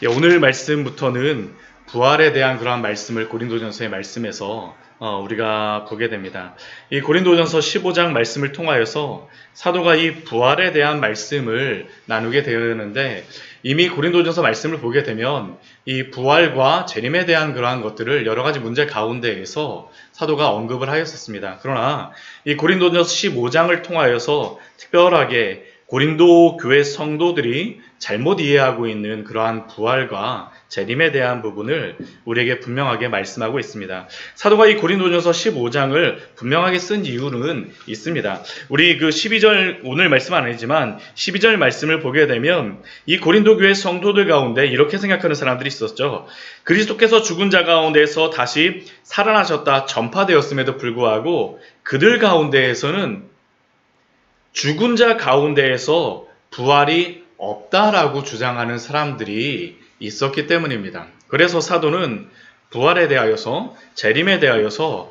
오늘 말씀부터는 부활에 대한 그러한 말씀을 고린도전서의 말씀에서 우리가 보게 됩니다. 이 고린도전서 15장 말씀을 통하여서 사도가 이 부활에 대한 말씀을 나누게 되었는데, 이미 고린도전서 말씀을 보게 되면 이 부활과 재림에 대한 그러한 것들을 여러 가지 문제 가운데에서 사도가 언급을 하였었습니다. 그러나 이 고린도전서 15장을 통하여서 특별하게 고린도 교회 성도들이 잘못 이해하고 있는 그러한 부활과 재림에 대한 부분을 우리에게 분명하게 말씀하고 있습니다. 사도가 이 고린도전서 15장을 분명하게 쓴 이유는 있습니다. 우리 그 12절, 오늘 말씀 아니지만 12절 말씀을 보게 되면 이 고린도 교회 성도들 가운데 이렇게 생각하는 사람들이 있었죠. 그리스도께서 죽은 자 가운데서 다시 살아나셨다 전파되었음에도 불구하고 그들 가운데에서는 죽은 자 가운데에서 부활이 없다라고 주장하는 사람들이 있었기 때문입니다. 그래서 사도는 부활에 대하여서, 재림에 대하여서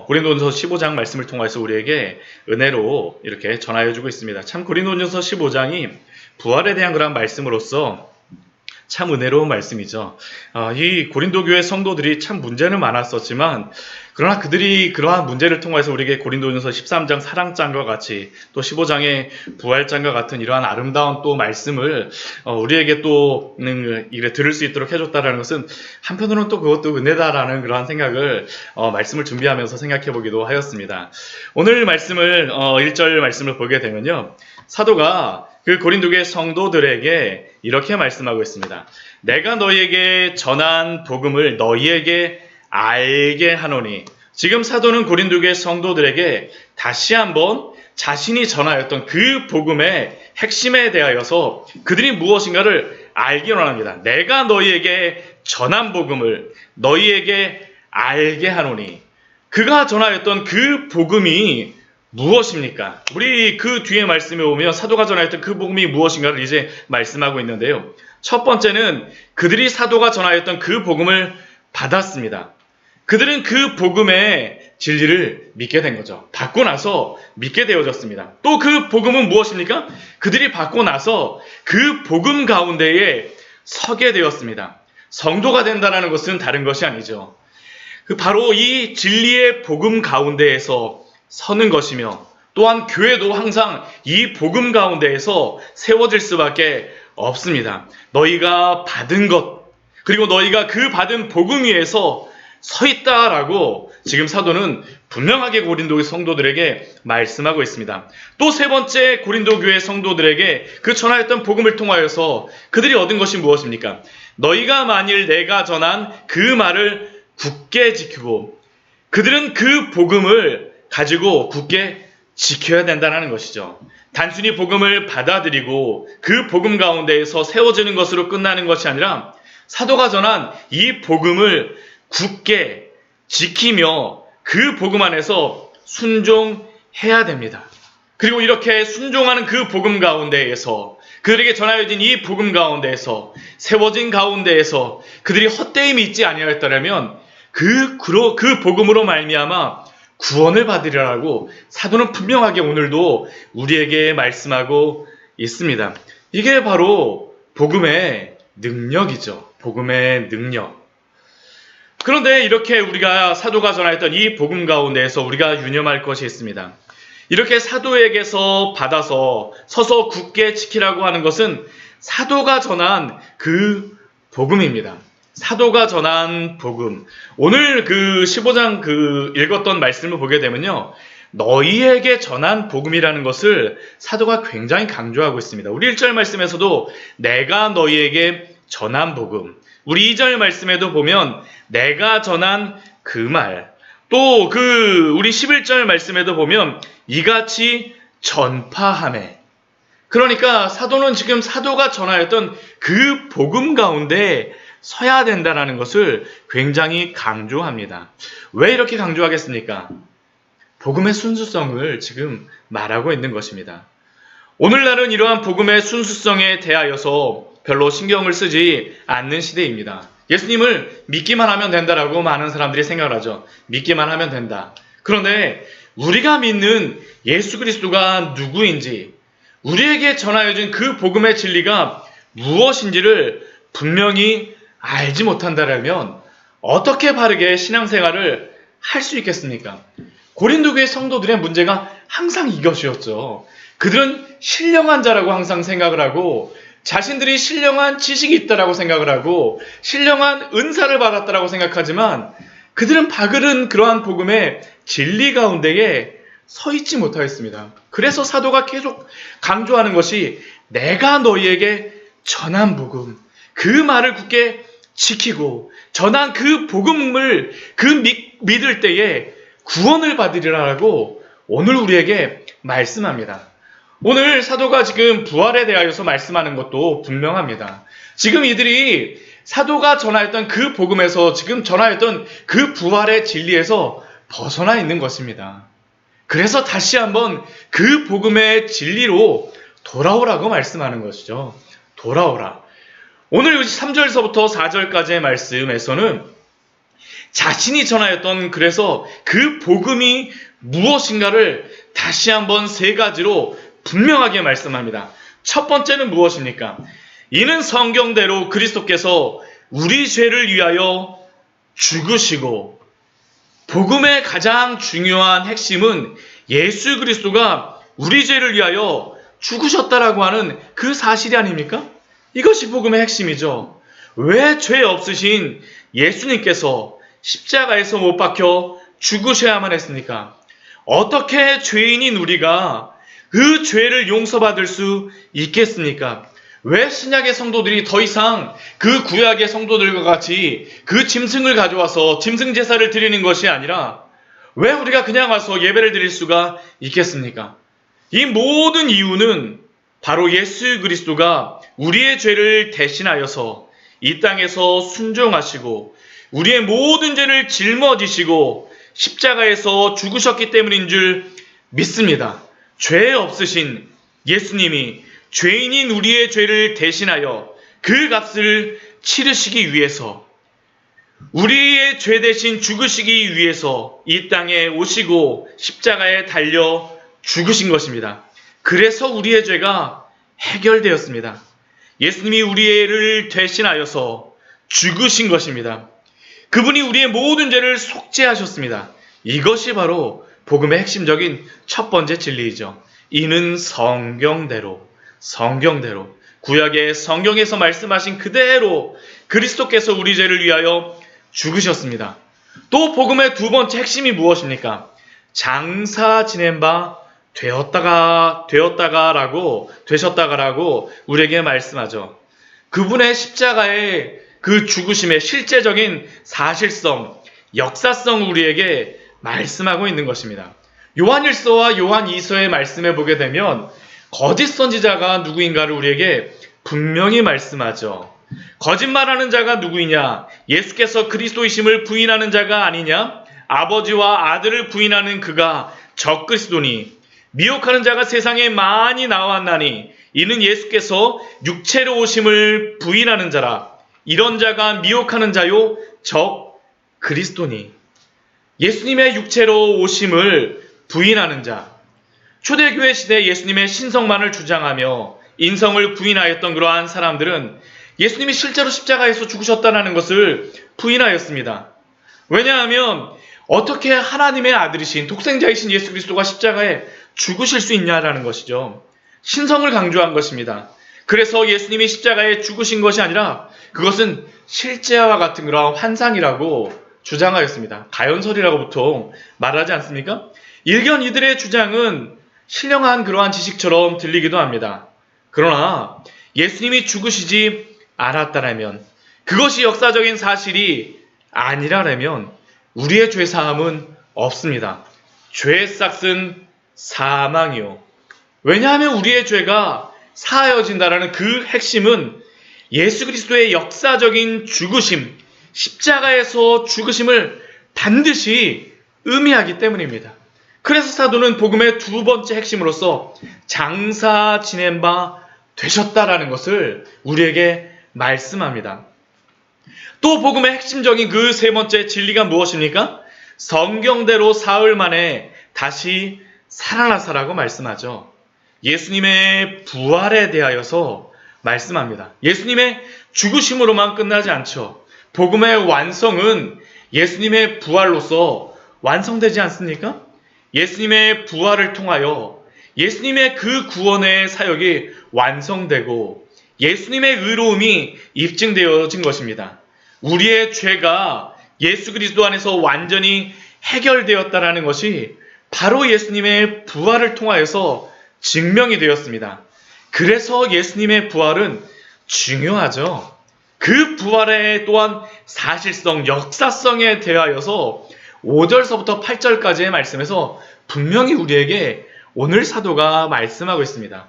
고린도전서 15장 말씀을 통해서 우리에게 은혜로 이렇게 전하여주고 있습니다. 참 고린도전서 15장이 부활에 대한 그런 말씀으로서 참 은혜로운 말씀이죠. 이 고린도 교회 성도들이 참 문제는 많았었지만, 그러나 그들이 그러한 문제를 통해서 우리에게 고린도전서 13장 사랑장과 같이 또 15장의 부활장과 같은 이러한 아름다운 또 말씀을 우리에게 또 들을 수 있도록 해줬다라는 것은 한편으로는 또 그것도 은혜다라는 그러한 생각을 말씀을 준비하면서 생각해 보기도 하였습니다. 오늘 말씀을 1절 말씀을 보게 되면요, 사도가 그 고린도 교회 성도들에게 이렇게 말씀하고 있습니다. 내가 너희에게 전한 복음을 너희에게 알게 하노니. 지금 사도는 고린도 교회 성도들에게 다시 한번 자신이 전하였던 그 복음의 핵심에 대하여서 그들이 무엇인가를 알기 원합니다. 내가 너희에게 전한 복음을 너희에게 알게 하노니. 그가 전하였던 그 복음이 무엇입니까? 우리 그 뒤에 말씀에 보면 사도가 전하였던 그 복음이 무엇인가를 이제 말씀하고 있는데요. 첫 번째는 그들이 사도가 전하였던 그 복음을 받았습니다. 그들은 그 복음의 진리를 믿게 된 거죠. 받고 나서 믿게 되어졌습니다. 또 그 복음은 무엇입니까? 그들이 받고 나서 그 복음 가운데에 서게 되었습니다. 성도가 된다는 것은 다른 것이 아니죠. 바로 이 진리의 복음 가운데에서 서는 것이며, 또한 교회도 항상 이 복음 가운데에서 세워질 수밖에 없습니다. 너희가 받은 것, 그리고 너희가 그 받은 복음 위에서 서 있다라고 지금 사도는 분명하게 고린도 성도들에게 말씀하고 있습니다. 또 세 번째, 고린도 교회 성도들에게 그 전하였던 복음을 통하여서 그들이 얻은 것이 무엇입니까? 너희가 만일 내가 전한 그 말을 굳게 지키고, 그들은 그 복음을 가지고 굳게 지켜야 된다는 것이죠. 단순히 복음을 받아들이고 그 복음 가운데에서 세워지는 것으로 끝나는 것이 아니라 사도가 전한 이 복음을 굳게 지키며 그 복음 안에서 순종해야 됩니다. 그리고 이렇게 순종하는 그 복음 가운데에서, 그들에게 전하여진 이 복음 가운데에서, 세워진 가운데에서 그들이 헛되임이 있지 아니하였더라면 그 복음으로 말미암아 구원을 받으리라고 사도는 분명하게 오늘도 우리에게 말씀하고 있습니다. 이게 바로 복음의 능력이죠. 복음의 능력. 그런데 이렇게 우리가 사도가 전하였던 이 복음 가운데에서 우리가 유념할 것이 있습니다. 이렇게 사도에게서 받아서 서서 굳게 지키라고 하는 것은 사도가 전한 그 복음입니다. 사도가 전한 복음. 오늘 그 15장 읽었던 말씀을 보게 되면요, 너희에게 전한 복음이라는 것을 사도가 굉장히 강조하고 있습니다. 우리 1절 말씀에서도 내가 너희에게 전한 복음, 우리 2절 말씀에도 보면 내가 전한 그 말, 또 우리 11절 말씀에도 보면 이같이 전파하매. 그러니까 사도는 지금 사도가 전하였던 그 복음 가운데 서야 된다는 것을 굉장히 강조합니다. 왜 이렇게 강조하겠습니까? 복음의 순수성을 지금 말하고 있는 것입니다. 오늘날은 이러한 복음의 순수성에 대하여서 별로 신경을 쓰지 않는 시대입니다. 예수님을 믿기만 하면 된다라고 많은 사람들이 생각을 하죠. 믿기만 하면 된다. 그런데 우리가 믿는 예수 그리스도가 누구인지, 우리에게 전하여진 그 복음의 진리가 무엇인지를 분명히 알지 못한다면 어떻게 바르게 신앙생활을 할 수 있겠습니까? 고린도 교회 성도들의 문제가 항상 이것이었죠. 그들은 신령한 자라고 항상 생각을 하고 자신들이 신령한 지식이 있다라고 생각을 하고 신령한 은사를 받았다라고 생각하지만 그들은 바글은 그러한 복음의 진리 가운데에 서 있지 못하였습니다. 그래서 사도가 계속 강조하는 것이 내가 너희에게 전한 복음, 그 말을 굳게 지키고 전한 그 복음을 믿을 때에 구원을 받으리라고 오늘 우리에게 말씀합니다. 오늘 사도가 지금 부활에 대하여서 말씀하는 것도 분명합니다. 지금 이들이 사도가 전하였던 그 복음에서 지금 전하였던 그 부활의 진리에서 벗어나 있는 것입니다. 그래서 다시 한번 그 복음의 진리로 돌아오라고 말씀하는 것이죠. 돌아오라. 오늘 3절서부터 4절까지의 말씀에서는 자신이 전하였던 그래서 그 복음이 무엇인가를 다시 한번 세 가지로 분명하게 말씀합니다. 첫 번째는 무엇입니까? 이는 성경대로 그리스도께서 우리 죄를 위하여 죽으시고, 복음의 가장 중요한 핵심은 예수 그리스도가 우리 죄를 위하여 죽으셨다라고 하는 그 사실이 아닙니까? 이것이 복음의 핵심이죠. 왜 죄 없으신 예수님께서 십자가에서 못 박혀 죽으셔야만 했습니까? 어떻게 죄인인 우리가 그 죄를 용서받을 수 있겠습니까? 왜 신약의 성도들이 더 이상 그 구약의 성도들과 같이 그 짐승을 가져와서 짐승 제사를 드리는 것이 아니라 왜 우리가 그냥 와서 예배를 드릴 수가 있겠습니까? 이 모든 이유는 바로 예수 그리스도가 우리의 죄를 대신하여서 이 땅에서 순종하시고 우리의 모든 죄를 짊어지시고 십자가에서 죽으셨기 때문인 줄 믿습니다. 죄 없으신 예수님이 죄인인 우리의 죄를 대신하여 그 값을 치르시기 위해서 우리의 죄 대신 죽으시기 위해서 이 땅에 오시고 십자가에 달려 죽으신 것입니다. 그래서 우리의 죄가 해결되었습니다. 예수님이 우리를 대신하여서 죽으신 것입니다. 그분이 우리의 모든 죄를 속죄하셨습니다. 이것이 바로 복음의 핵심적인 첫 번째 진리이죠. 이는 성경대로 구약의 성경에서 말씀하신 그대로 그리스도께서 우리 죄를 위하여 죽으셨습니다. 또 복음의 두 번째 핵심이 무엇입니까? 장사 지낸 바 되셨다가라고 우리에게 말씀하죠. 그분의 십자가의 그 죽으심의 실제적인 사실성, 역사성 우리에게 말씀하고 있는 것입니다. 요한일서와 요한이서의 말씀에 보게 되면 거짓 선지자가 누구인가를 우리에게 분명히 말씀하죠. 거짓말하는 자가 누구이냐? 예수께서 그리스도이심을 부인하는 자가 아니냐? 아버지와 아들을 부인하는 그가 적그리스도니 미혹하는 자가 세상에 많이 나왔나니 이는 예수께서 육체로 오심을 부인하는 자라. 이런 자가 미혹하는 자요 적그리스도니. 예수님의 육체로 오심을 부인하는 자. 초대교회 시대 예수님의 신성만을 주장하며 인성을 부인하였던 그러한 사람들은 예수님이 실제로 십자가에서 죽으셨다는 것을 부인하였습니다. 왜냐하면 어떻게 하나님의 아들이신 독생자이신 예수 그리스도가 십자가에 죽으실 수 있냐라는 것이죠. 신성을 강조한 것입니다. 그래서 예수님이 십자가에 죽으신 것이 아니라 그것은 실제와 같은 그런 환상이라고 주장하였습니다. 가연설이라고 보통 말하지 않습니까? 일견 이들의 주장은 신령한 그러한 지식처럼 들리기도 합니다. 그러나 예수님이 죽으시지 않았다라면, 그것이 역사적인 사실이 아니라면 우리의 죄사함은 없습니다. 죄의 싹은 사망이요. 왜냐하면 우리의 죄가 사하여진다라는 그 핵심은 예수 그리스도의 역사적인 죽으심, 십자가에서 죽으심을 반드시 의미하기 때문입니다. 그래서 사도는 복음의 두 번째 핵심으로서 장사 지낸 바 되셨다라는 것을 우리에게 말씀합니다. 또 복음의 핵심적인 그 세 번째 진리가 무엇입니까? 성경대로 사흘 만에 다시 살아나사라고 말씀하죠. 예수님의 부활에 대하여서 말씀합니다. 예수님의 죽으심으로만 끝나지 않죠. 복음의 완성은 예수님의 부활로서 완성되지 않습니까? 예수님의 부활을 통하여 예수님의 그 구원의 사역이 완성되고 예수님의 의로움이 입증되어진 것입니다. 우리의 죄가 예수 그리스도 안에서 완전히 해결되었다라는 것이 바로 예수님의 부활을 통하여서 증명이 되었습니다. 그래서 예수님의 부활은 중요하죠. 그 부활에 또한 사실성, 역사성에 대하여서 5절서부터 8절까지의 말씀에서 분명히 우리에게 오늘 사도가 말씀하고 있습니다.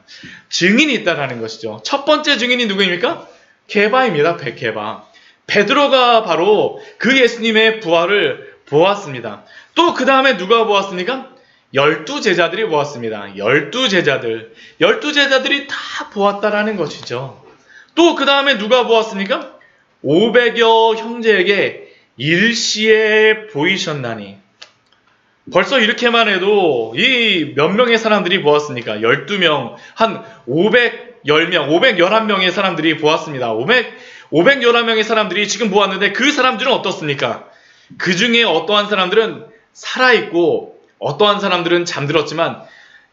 증인이 있다라는 것이죠. 첫 번째 증인이 누구입니까? 게바입니다. 게바. 베드로가 바로 그 예수님의 부활을 보았습니다. 또 그 다음에 누가 보았습니까? 12제자들이 보았습니다. 12제자들이 다 보았다라는 것이죠. 또 그 다음에 누가 보았습니까? 500여 형제에게 일시에 보이셨나니. 벌써 이렇게만 해도 이 몇 명의 사람들이 보았습니까? 12명, 한 510명, 511명의 사람들이 보았습니다. 511명의 사람들이 지금 보았는데 그 사람들은 어떻습니까? 그 중에 어떠한 사람들은 살아있고 어떠한 사람들은 잠들었지만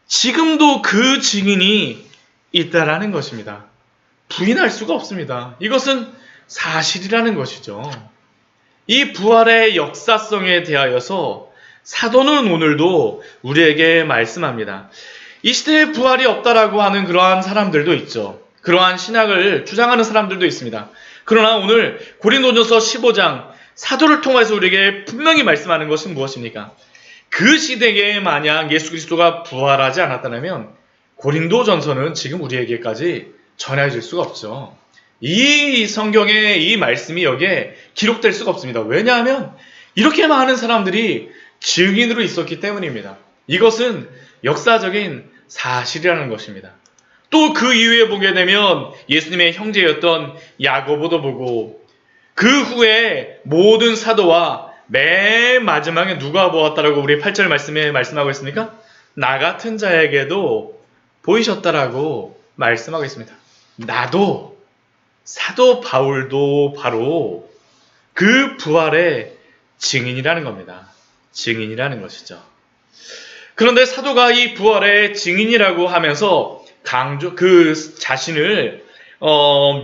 지금도 그 증인이 있다라는 것입니다. 부인할 수가 없습니다. 이것은 사실이라는 것이죠. 이 부활의 역사성에 대하여서 사도는 오늘도 우리에게 말씀합니다. 이 시대에 부활이 없다라고 하는 그러한 사람들도 있죠. 그러한 신학을 주장하는 사람들도 있습니다. 그러나 오늘 고린도전서 15장 사도를 통해서 우리에게 분명히 말씀하는 것은 무엇입니까? 그 시대에 만약 예수 그리스도가 부활하지 않았다면 고린도전서는 지금 우리에게까지 전해질 수가 없죠. 이 성경의 이 말씀이 여기에 기록될 수가 없습니다. 왜냐하면 이렇게 많은 사람들이 증인으로 있었기 때문입니다. 이것은 역사적인 사실이라는 것입니다. 또 그 이후에 보게 되면 예수님의 형제였던 야고보도 보고 그 후에 모든 사도와 맨 마지막에 누가 보았다라고 우리 8절 말씀에 말씀하고 있습니까? 나 같은 자에게도 보이셨다라고 말씀하고 있습니다. 나도 사도 바울도 바로 그 부활의 증인이라는 겁니다. 증인이라는 것이죠. 그런데 사도가 이 부활의 증인이라고 하면서 그 자신을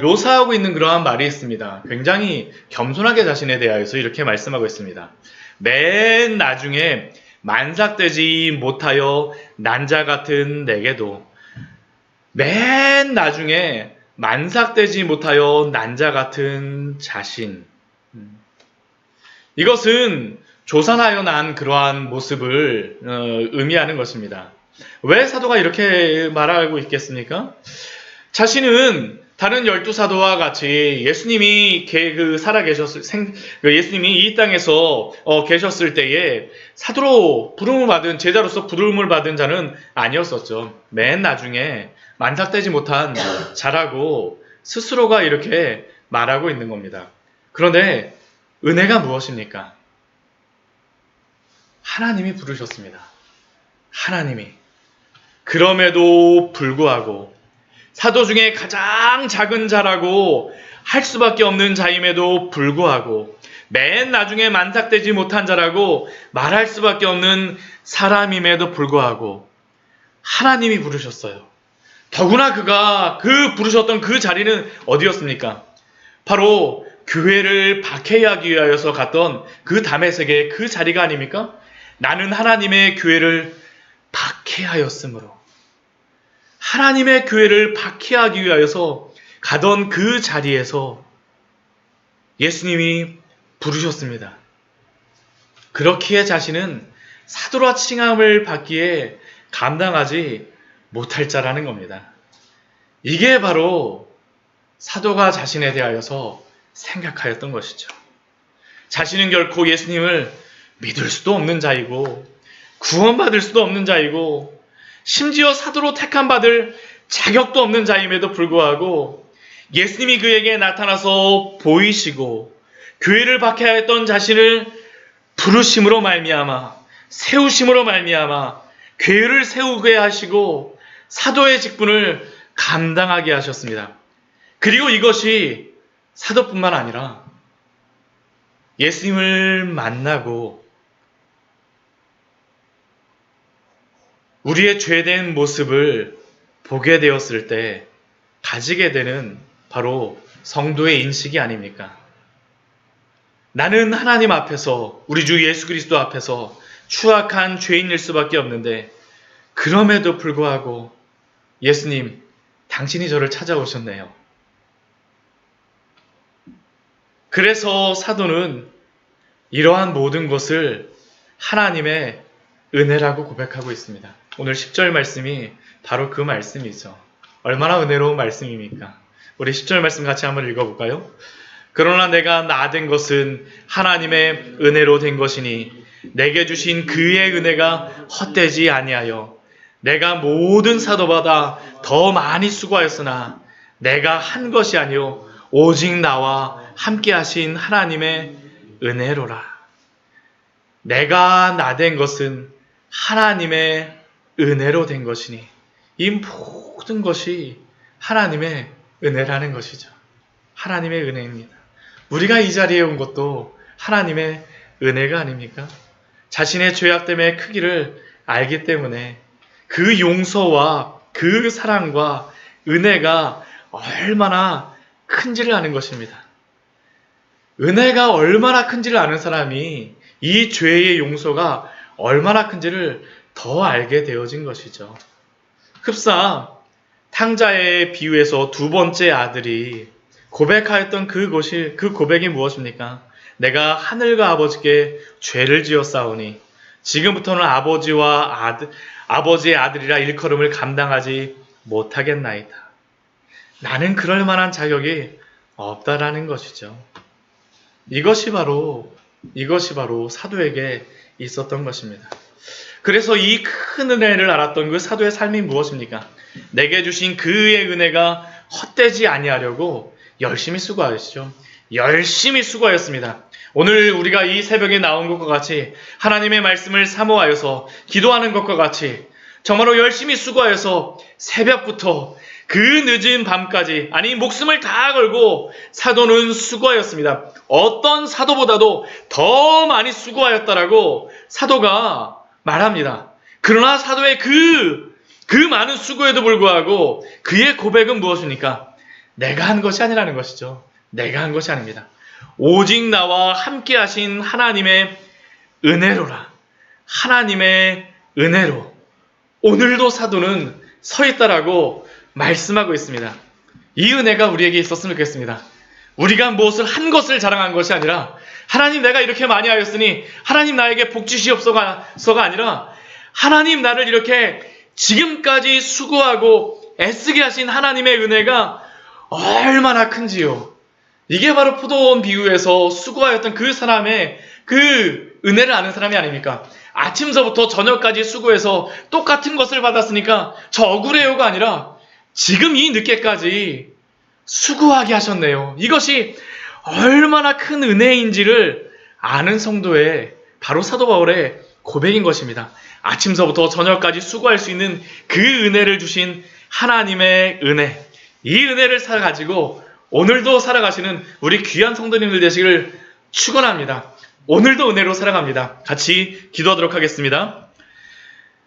묘사하고 있는 그러한 말이 있습니다. 굉장히 겸손하게 자신에 대하여서 이렇게 말씀하고 있습니다. 맨 나중에 만삭되지 못하여 난자 같은 내게도 맨 나중에 만삭되지 못하여 난자 같은 자신. 이것은 조산하여 난 그러한 모습을 의미하는 것입니다. 왜 사도가 이렇게 말하고 있겠습니까? 자신은 다른 12사도와 같이 예수님이 예수님이 이 땅에서 계셨을 때에 사도로 부름을 받은, 제자로서 부름을 받은 자는 아니었었죠. 맨 나중에 만삭되지 못한 자라고 스스로가 이렇게 말하고 있는 겁니다. 그런데 은혜가 무엇입니까? 하나님이 부르셨습니다. 하나님이. 그럼에도 불구하고 사도 중에 가장 작은 자라고 할 수밖에 없는 자임에도 불구하고 맨 나중에 만삭되지 못한 자라고 말할 수밖에 없는 사람임에도 불구하고 하나님이 부르셨어요. 더구나 그가 부르셨던 그 자리는 어디였습니까? 바로 교회를 박해하기 위하여서 갔던 그 다메섹의 그 자리가 아닙니까? 나는 하나님의 교회를 박해하였으므로 하나님의 교회를 박해하기 위하여서 가던 그 자리에서 예수님이 부르셨습니다. 그렇기에 자신은 사도라 칭함을 받기에 감당하지 못할 자라는 겁니다. 이게 바로 사도가 자신에 대하여서 생각하였던 것이죠. 자신은 결코 예수님을 믿을 수도 없는 자이고 구원받을 수도 없는 자이고 심지어 사도로 택함받을 자격도 없는 자임에도 불구하고 예수님이 그에게 나타나서 보이시고 교회를 박해하였던 자신을 부르심으로 말미암아 세우심으로 말미암아 교회를 세우게 하시고 사도의 직분을 감당하게 하셨습니다. 그리고 이것이 사도뿐만 아니라 예수님을 만나고 우리의 죄된 모습을 보게 되었을 때 가지게 되는 바로 성도의 인식이 아닙니까? 나는 하나님 앞에서, 우리 주 예수 그리스도 앞에서 추악한 죄인일 수밖에 없는데, 그럼에도 불구하고 예수님, 당신이 저를 찾아오셨네요. 그래서 사도는 이러한 모든 것을 하나님의 은혜라고 고백하고 있습니다. 오늘 10절 말씀이 바로 그 말씀이죠. 얼마나 은혜로운 말씀입니까? 우리 10절 말씀 같이 한번 읽어볼까요? 그러나 내가 나된 것은 하나님의 은혜로 된 것이니 내게 주신 그의 은혜가 헛되지 아니하여 내가 모든 사도보다 더 많이 수고하였으나 내가 한 것이 아니요 오직 나와 함께 하신 하나님의 은혜로라. 내가 나된 것은 하나님의 은혜로 된 것이니 이 모든 것이 하나님의 은혜라는 것이죠. 하나님의 은혜입니다. 우리가 이 자리에 온 것도 하나님의 은혜가 아닙니까? 자신의 죄악됨의 크기를 알기 때문에 그 용서와 그 사랑과 은혜가 얼마나 큰지를 아는 것입니다. 은혜가 얼마나 큰지를 아는 사람이 이 죄의 용서가 얼마나 큰지를 더 알게 되어진 것이죠. 흡사 탕자의 비유에서 두 번째 아들이 고백하였던 그 고백이 무엇입니까? 내가 하늘과 아버지께 죄를 지었사오니 지금부터는 아버지의 아들이라 일컬음을 감당하지 못하겠나이다. 나는 그럴 만한 자격이 없다라는 것이죠. 이것이 바로 사도에게 있었던 것입니다. 그래서 이 큰 은혜를 알았던 그 사도의 삶이 무엇입니까? 내게 주신 그의 은혜가 헛되지 아니하려고 열심히 수고하셨죠. 열심히 수고하였습니다. 오늘 우리가 이 새벽에 나온 것과 같이 하나님의 말씀을 사모하여서 기도하는 것과 같이 정말로 열심히 수고하여서 새벽부터 그 늦은 밤까지, 아니 목숨을 다 걸고 사도는 수고하였습니다. 어떤 사도보다도 더 많이 수고하였다라고 사도가 말합니다. 그러나 사도의 그 많은 수고에도 불구하고 그의 고백은 무엇입니까? 내가 한 것이 아니라는 것이죠. 내가 한 것이 아닙니다. 오직 나와 함께 하신 하나님의 은혜로라. 하나님의 은혜로 오늘도 사도는 서 있다라고 말씀하고 있습니다. 이 은혜가 우리에게 있었으면 좋겠습니다. 우리가 무엇을 한 것을 자랑한 것이 아니라 하나님 내가 이렇게 많이 하였으니 하나님 나에게 복 주시옵소서가 아니라 하나님 나를 이렇게 지금까지 수고하고 애쓰게 하신 하나님의 은혜가 얼마나 큰지요. 이게 바로 포도원 비유에서 수고하였던 그 사람의 그 은혜를 아는 사람이 아닙니까? 아침서부터 저녁까지 수고해서 똑같은 것을 받았으니까 저 억울해요가 아니라 지금 이 늦게까지 수고하게 하셨네요. 이것이 얼마나 큰 은혜인지를 아는 성도의 바로 사도 바울의 고백인 것입니다. 아침서부터 저녁까지 수고할 수 있는 그 은혜를 주신 하나님의 은혜, 이 은혜를 가지고 오늘도 살아가시는 우리 귀한 성도님들 되시기를 축원합니다. 오늘도 은혜로 살아갑니다. 같이 기도하도록 하겠습니다.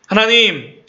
하나님,